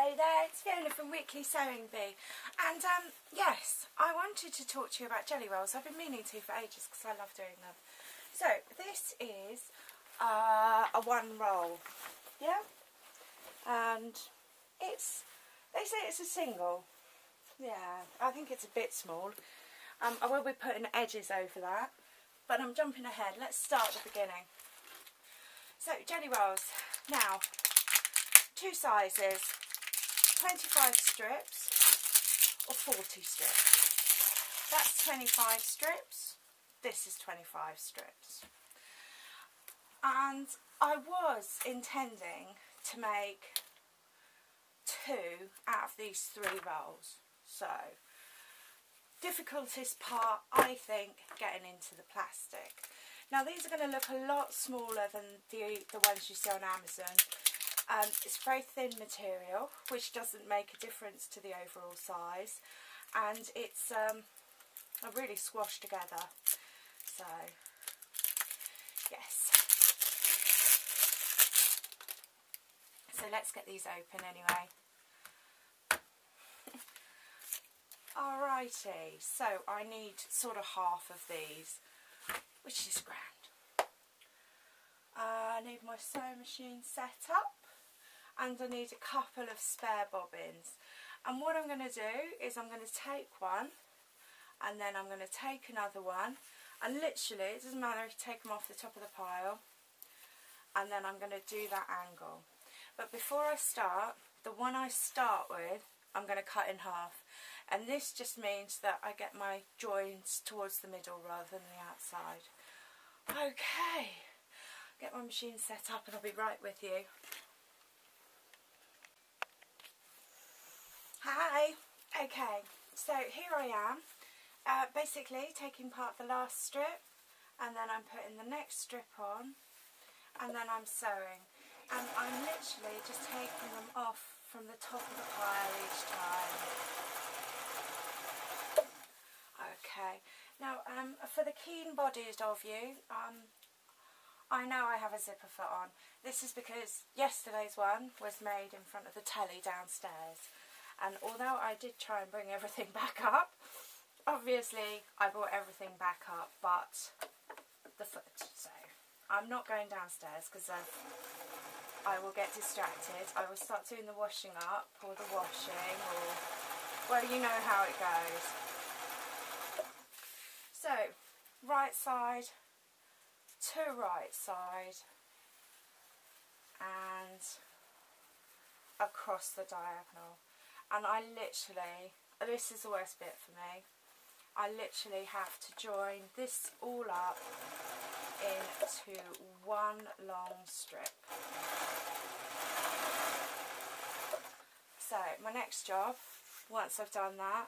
Hello there, it's Fiona from Weekly Sewing Bee, and yes, I wanted to talk to you about jelly rolls. I've been meaning to for ages because I love doing them. So this is a one roll, yeah, and they say it's a single. Yeah, I think it's a bit small. I will be putting edges over that, but I'm jumping ahead. Let's start at the beginning. So jelly rolls, now 2 sizes, 25 strips or 40 strips. That's 25 strips, this is 25 strips. And I was intending to make 2 out of these 3 rolls. So, difficultest part, I think, getting into the plastic. Now these are going to look a lot smaller than the ones you see on Amazon. It's very thin material, which doesn't make a difference to the overall size, and it's really squashed together. So yes, so let's get these open anyway. Alrighty, so I need sort of half of these, which is grand. I need my sewing machine set up, and I need a couple of spare bobbins. And what I'm going to do is I'm going to take one, and then I'm going to take another one, and literally, it doesn't matter if you take them off the top of the pile, and then I'm going to do that angle. But before I start, the one I start with, I'm going to cut in half. And this just means that I get my joints towards the middle rather than the outside. Okay, get my machine set up and I'll be right with you. Hi, okay, so here I am, basically taking part of the last strip, and then I'm putting the next strip on, and then I'm sewing. And I'm literally just taking them off from the top of the pile each time. Okay, now for the keen-bodied of you, I know I have a zipper foot on. This is because yesterday's one was made in front of the telly downstairs, and although I did try and bring everything back up, obviously I brought everything back up but the foot, so I'm not going downstairs because I will get distracted. I will start doing the washing up or the washing, or, well, you know how it goes. So, right side to right side and across the diagonal. And I literally, this is the worst bit for me, I literally have to join this all up into one long strip. So my next job, once I've done that,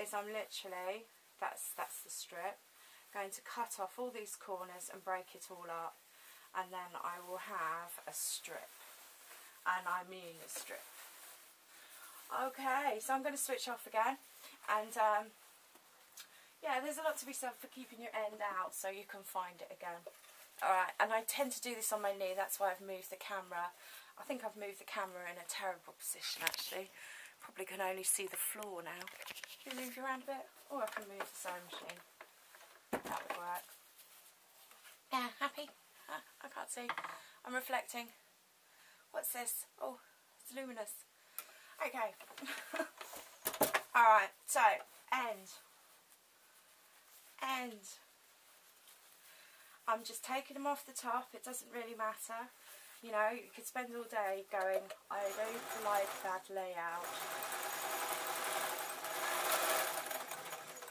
is I'm literally, that's the strip, going to cut off all these corners and break it all up, and then I will have a strip, and I mean a strip. Okay, so I'm going to switch off again, and yeah, there's a lot to be said for keeping your end out so you can find it again. Alright, and I tend to do this on my knee, that's why I've moved the camera. I think I've moved the camera in a terrible position actually. Probably can only see the floor now. Can you move you around a bit? Or I can move the sewing machine. That would work. Yeah, happy? I can't see. I'm reflecting. What's this? Oh, it's luminous. Okay. Alright, so, end. I'm just taking them off the top, it doesn't really matter. You know, you could spend all day going, I don't like that layout.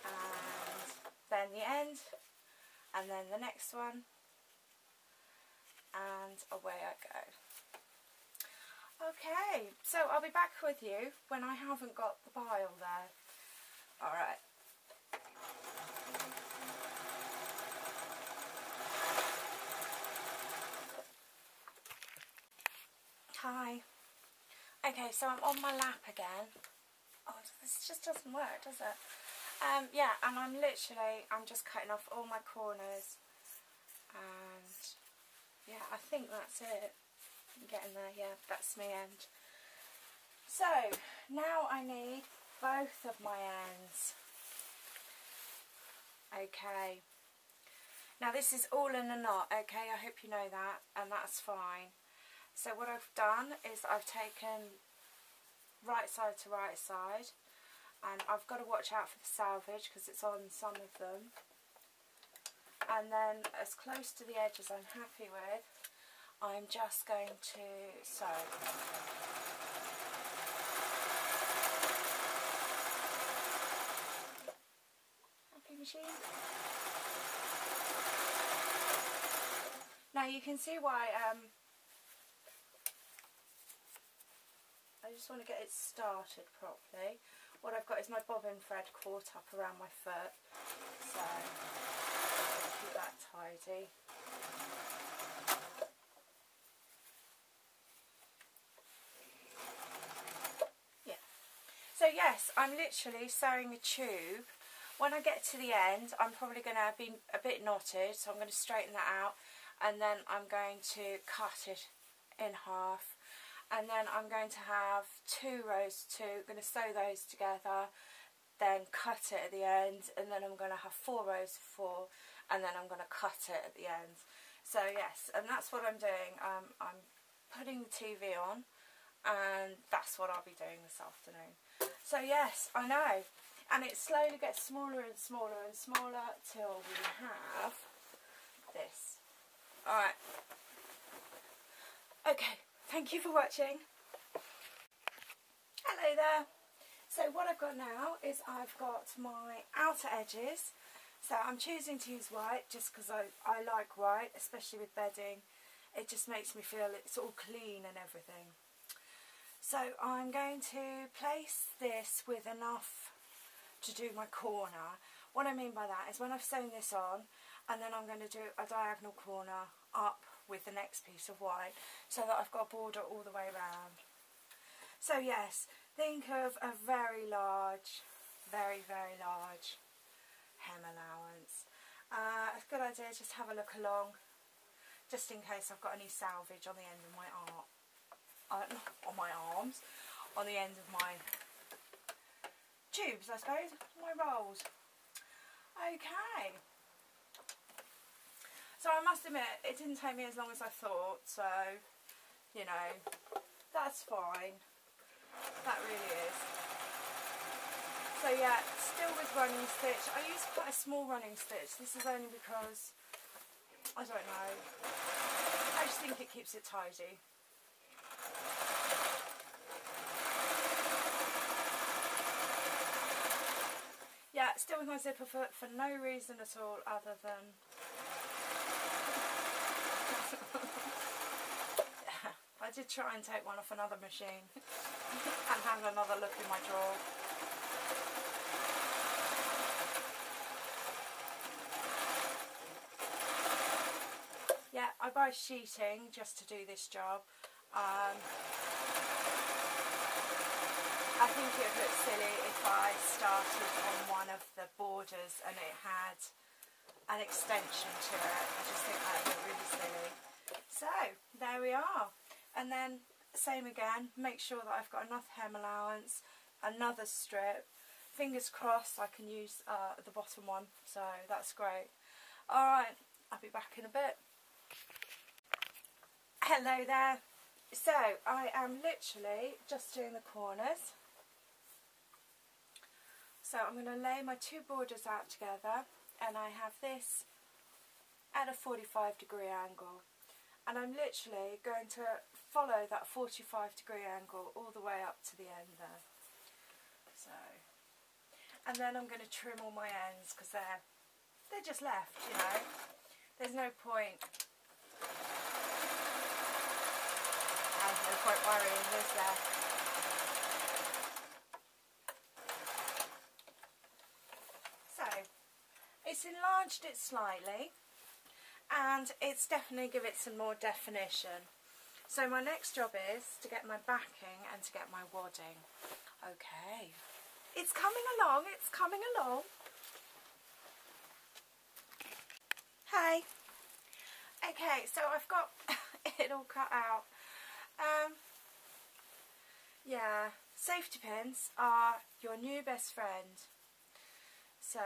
And then the end, and then the next one, and away I go. Okay, so I'll be back with you when I haven't got the pile there. Alright. Hi. Okay, so I'm on my lap again. Oh, this just doesn't work, does it? Yeah, and I'm just cutting off all my corners. And yeah, I think that's it. I'm getting there, yeah, that's my end. So now I need both of my ends. Okay. Now this is all in a knot, okay, I hope you know that, and that's fine. So what I've done is I've taken right side to right side, and I've got to watch out for the salvage because it's on some of them. And then as close to the edge as I'm happy with, I'm just going to sew. Happy machine? Now you can see why I just want to get it started properly. What I've got is my bobbin thread caught up around my foot, so keep that tidy. Yeah. So yes, I'm literally sewing a tube. When I get to the end, I'm probably going to be a bit knotted, so I'm going to straighten that out, and then I'm going to cut it in half. And then I'm going to have 2 rows, going to sew those together, then cut it at the end, and then I'm going to have 4 rows of 4, and then I'm going to cut it at the end. So yes, and that's what I'm doing. I'm putting the TV on, and that's what I'll be doing this afternoon. So yes, I know, and it slowly gets smaller and smaller and smaller till we have this. Alright, okay. Thank you for watching. Hello there. So what I've got now is I've got my outer edges. So I'm choosing to use white just because I like white, especially with bedding. It just makes me feel it's all clean and everything. So I'm going to place this with enough to do my corner. What I mean by that is when I've sewn this on, and then I'm going to do a diagonal corner up with the next piece of white, so that I've got a border all the way around. So yes, think of a very large, very large hem allowance. A good idea, just have a look along, just in case I've got any salvage on the end of my arms, on the end of my tubes, I suppose, my rolls. Okay. So I must admit, it didn't take me as long as I thought, so, you know, that's fine. That really is. So yeah, still with running stitch. I use quite a small running stitch. This is only because, I don't know, I just think it keeps it tidy. Yeah, still with my zipper foot for no reason at all other than I did try and take one off another machine and have another look in my drawer. Yeah, I buy sheeting just to do this job. I think it would look silly if I started on one of the borders and it had an extension to it. I just think that would look really silly. So, there we are. And then, same again, make sure that I've got enough hem allowance, another strip. Fingers crossed I can use the bottom one, so that's great. Alright, I'll be back in a bit. Hello there. So, I am literally just doing the corners. So I'm going to lay my 2 borders out together, and I have this at a 45-degree angle. And I'm literally going to follow that 45-degree angle all the way up to the end there. So, and then I'm going to trim all my ends because they're just left, you know. There's no point. There's no point worrying, is there? So, it's enlarged it slightly, and it's definitely give it some more definition. So my next job is to get my backing and to get my wadding. Okay, it's coming along, it's coming along. Hey. Okay, so I've got it all cut out. yeah, safety pins are your new best friend. So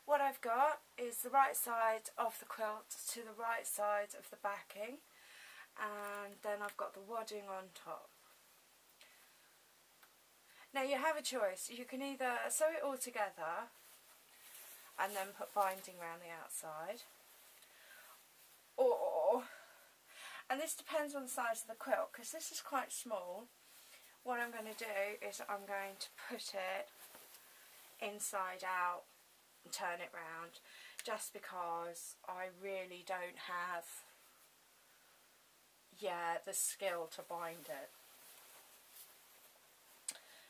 what I've got is the right side of the quilt to the right side of the backing, and then I've got the wadding on top. Now you have a choice. You can either sew it all together and then put binding around the outside, or, and this depends on the size of the quilt, because this is quite small, what I'm going to do is I'm going to put it inside out and turn it round, just because I really don't have, the skill to bind it.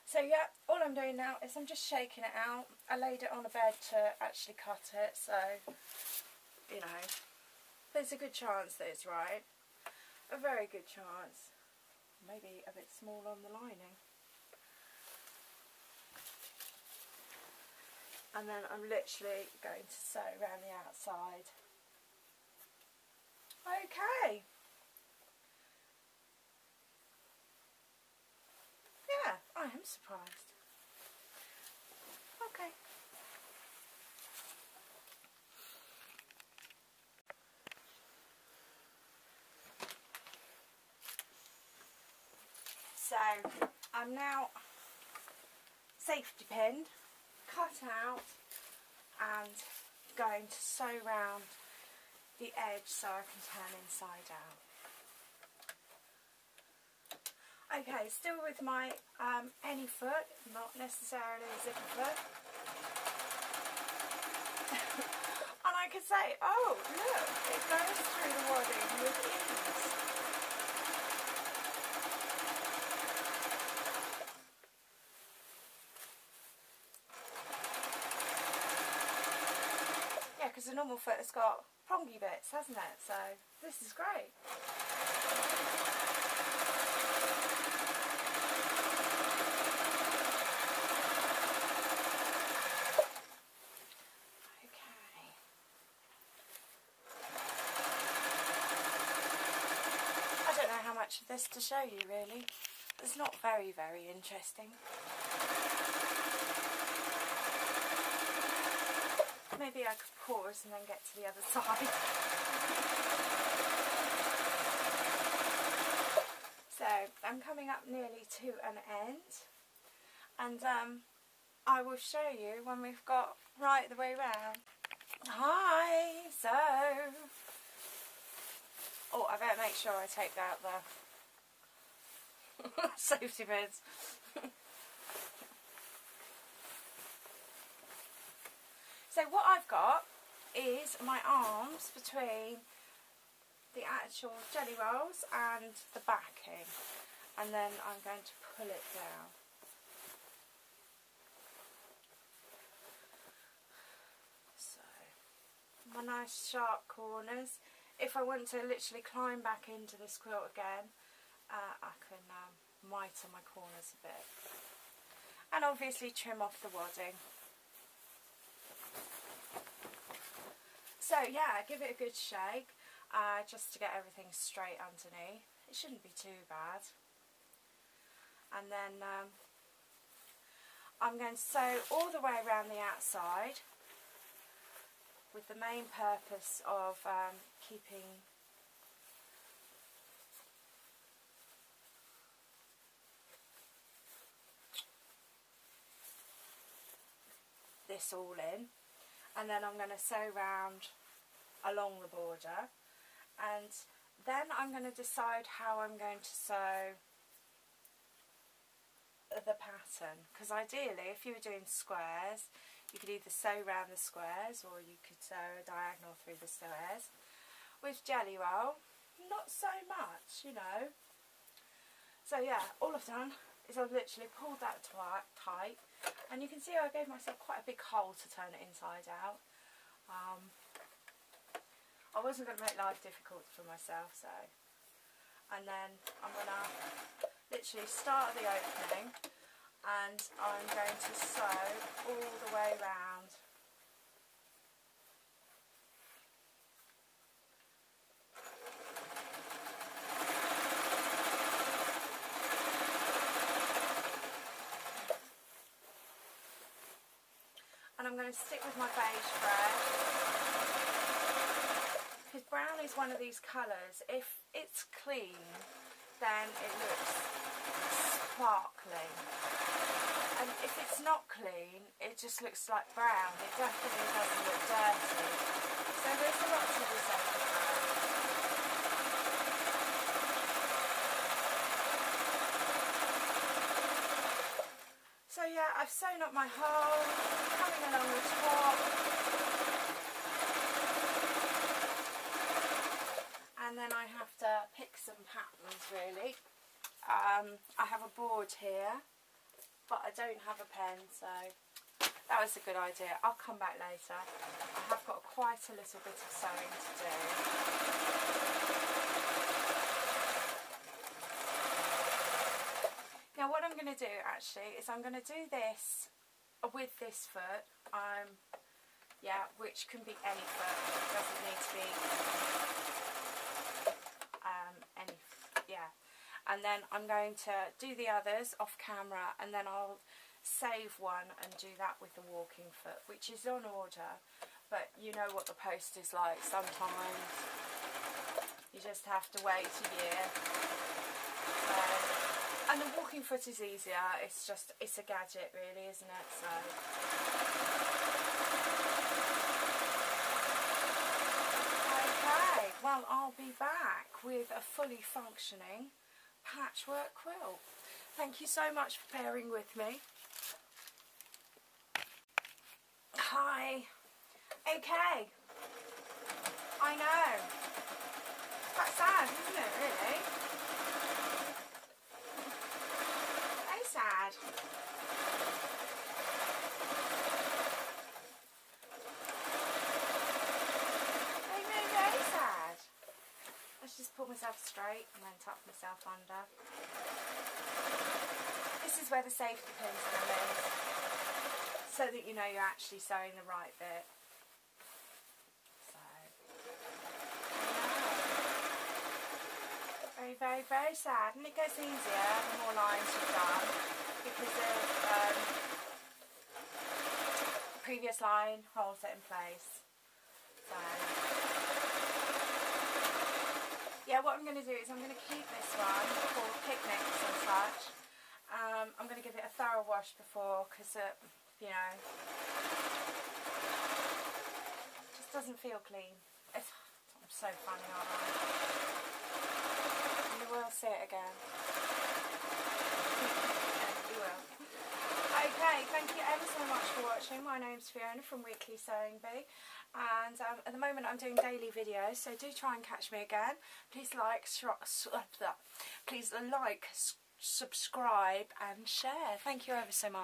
So yeah, all I'm doing now is I'm just shaking it out. I laid it on a bed to actually cut it, so, you know, there's a good chance that it's right. A very good chance. Maybe a bit small on the lining. And then I'm literally going to sew around the outside. Okay. Yeah, I am surprised. Okay. So, I'm now safety pinned, cut out, and going to sew round the edge so I can turn inside out. Okay, still with my any foot, not necessarily a zipper foot. And I could say, oh look, it goes through the wadding with ease. Yeah, because the normal foot has got prongy bits, hasn't it? So this is great. Of this to show you, really. It's not very interesting. Maybe I could pause and then get to the other side. So I'm coming up nearly to an end, and I will show you when we've got right the way round. Hi, so oh, I better make sure I take out the safety pins. So what I've got is my arms between the actual jelly rolls and the backing, and then I'm going to pull it down. So my nice sharp corners. If I want to literally climb back into this quilt again, I can mitre my corners a bit. And obviously trim off the wadding. So yeah, give it a good shake, just to get everything straight underneath. It shouldn't be too bad. And then I'm going to sew all the way around the outside, with the main purpose of keeping this all in, and then I'm going to sew round along the border, and then I'm going to decide how I'm going to sew the pattern, because ideally if you were doing squares you could either sew round the squares or you could sew a diagonal through the squares. With jelly roll, not so much, you know. So yeah, all I've done is I've literally pulled that tight, and you can see I gave myself quite a big hole to turn it inside out. I wasn't going to make life difficult for myself, so. And then I'm going to literally start the opening, and I'm going to sew all the way round. going to stick with my beige thread, because brown is one of these colours. If it's clean, then it looks sparkling, and if it's not clean, it just looks like brown. It definitely doesn't look dirty. So there's a lot to be said for that. So yeah, I've sewn up my hole, coming along the top, and then I have to pick some patterns really. I have a board here, but I don't have a pen, so that was a good idea. I'll come back later. I have got quite a little bit of sewing to do. Now what I'm going to do actually is I'm going to do this with this foot, yeah, which can be any foot, it doesn't need to be any, yeah. And then I'm going to do the others off camera, and then I'll save one and do that with the walking foot, which is on order, but you know what the post is like sometimes. You just have to wait a year. And the walking foot is easier, it's a gadget really, isn't it? So okay, well I'll be back with a fully functioning patchwork quilt. Thank you so much for bearing with me. Hi. Okay. I know. It's quite sad, isn't it, really? Very sad. Very, very, very sad. Let's just pull myself straight and then tuck myself under. This is where the safety pins come in, so that you know you're actually sewing the right bit. So, very, very, very sad, and it gets easier the more lines you've done, because of the previous line holds it in place. So, yeah, what I'm going to do is I'm going to keep this one for picnics and such. I'm going to give it a thorough wash before, because you know, it just doesn't feel clean. I'm so funny, aren't I? You will see it again. You will. Okay, thank you ever so much for watching. My name's Fiona from Weekly Sewing Bee, and at the moment I'm doing daily videos, so do try and catch me again. Please like, subscribe and share. Thank you ever so much.